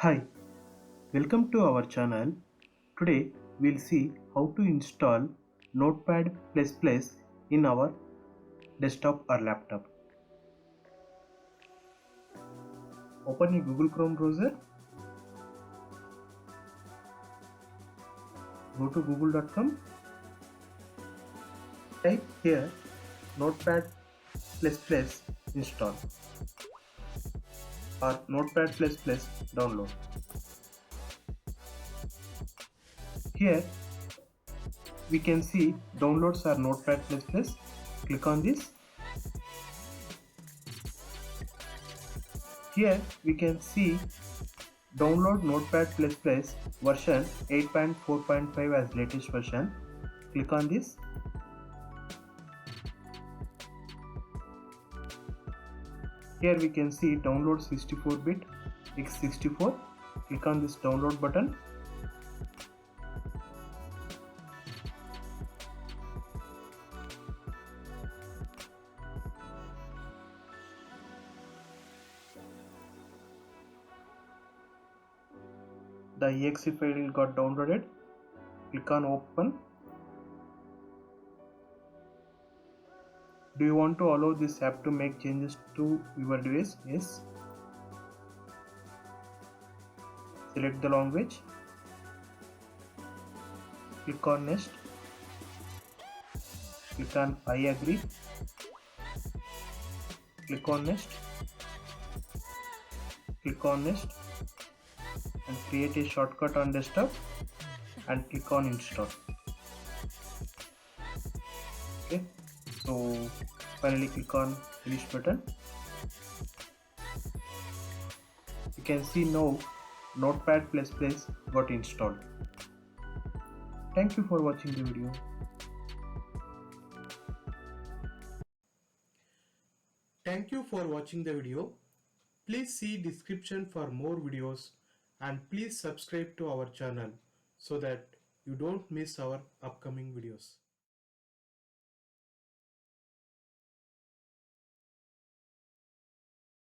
Hi, welcome to our channel. Today we'll see how to install Notepad++ in our desktop or laptop. Open your Google Chrome browser, go to google.com, type here Notepad++ install or Notepad++ download. Here we can see downloads are Notepad++. Click on this. Here we can see download Notepad++ version 8.4.5 as latest version. Click on this. Here we can see download 64-bit x64. Click on this download button. The exe file got downloaded. Click on open. Do you want to allow this app to make changes to your device? Yes. Select the language. Click on next. Click on I agree. Click on next. Click on next and create a shortcut on desktop and click on install. Okay, so finally click on finish button. You can see now Notepad++ got installed. Thank you for watching the video. Thank you for watching the video. Please see description for more videos and please subscribe to our channel so that you don't miss our upcoming videos.